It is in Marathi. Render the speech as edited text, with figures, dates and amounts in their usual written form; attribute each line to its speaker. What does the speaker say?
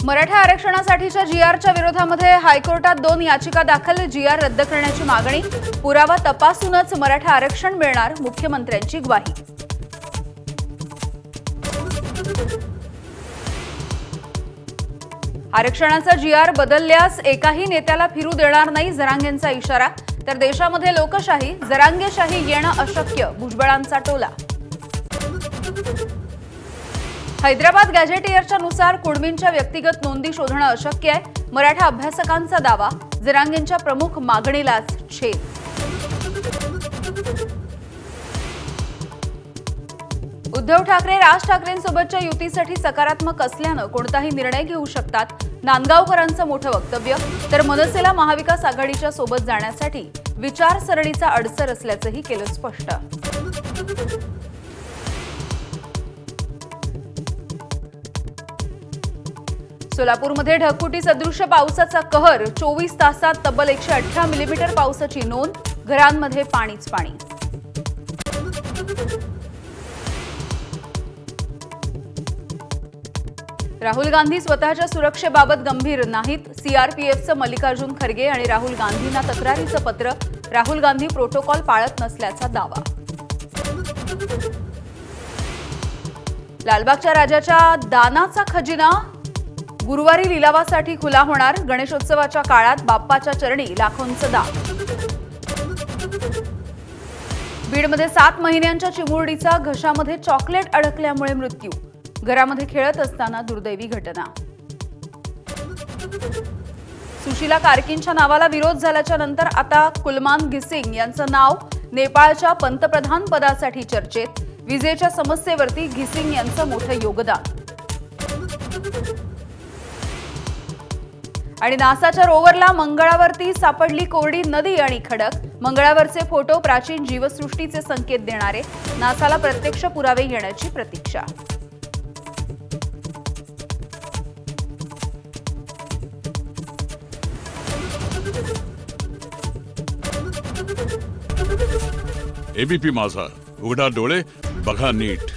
Speaker 1: मराठा आरक्षणासाठीच्या जीआरच्या विरोधामध्ये हायकोर्टात 2 याचिका दाखल। जीआर रद्द करण्याची मागणी। पुरावा तपासूनच मराठा आरक्षण मिळणार, मुख्यमंत्र्यांची ग्वाही। आरक्षणाचा जीआर बदलल्यास एकाही नेत्याला फिरू देणार नाही, जरांगेंचा इशारा। तर देशामध्ये लोकशाही, जरांगेशाही येणं अशक्य, भुजबळांचा टोला। हैदराबाद गॅझेटियरच्या नुसार कुडमींच्या व्यक्तिगत नोंदी शोधणं अशक्य आहे, मराठा अभ्यासकांचा दावा। जरांगेंच्या प्रमुख मागणीलाच छेद। उद्धव ठाकरे राज ठाकरेंसोबतच्या युतीसाठी सकारात्मक असल्यानं कोणताही निर्णय घेऊ शकतात, नांदगावकरांचं मोठं वक्तव्य। तर मनसेला महाविकास आघाडीच्या सोबत जाण्यासाठी विचारसरणीचा अडसर असल्याचंही केलं स्पष्ट। सोलापूरमध्ये ढगफुटी सदृश्य पावसाचा कहर। 24 तासात तब्बल 118 मिलीमीटर पावसाची नोंद। घरांमध्ये पाणीच पाणी। राहुल गांधी स्वतःच्या सुरक्षेबाबत गंभीर नाहीत। सीआरपीएफचं मल्लिकार्जुन खरगे आणि राहुल गांधींना तक्रारीचं पत्र। राहुल गांधी प्रोटोकॉल पाळत नसल्याचा दावा। लालबागच्या राजाच्या दानाचा खजिना गुरुवारी लिलावासाठी खुला होणार। गणेशोत्सवाच्या काळात बाप्पाच्या चरणी लाखोंचं दान। बीडमध्ये 7 महिन्यांच्या चिमुरडीचा घशामध्ये चॉकलेट अडकल्यामुळे मृत्यू। घरामध्ये खेळत असताना दुर्दैवी घटना। सुशीला कार्कींच्या नावाला विरोध झाल्याच्या नंतर आता कुलमान गिसिंग यांचं नाव नेपाळच्या पंतप्रधान पदासाठी चर्चेत। विजेच्या समस्येवरती गिसिंग यांचं मोठं योगदान। आणि नासाच्या रोवरला मंगळावरती सापडली कोरडी नदी आणि खडक। मंगळावरचे फोटो प्राचीन जीवसृष्टीचे संकेत देणारे। नासाला प्रत्यक्ष पुरावे येण्याची प्रतीक्षा।
Speaker 2: एबीपी माझा, उघडा डोळे बघा नीट।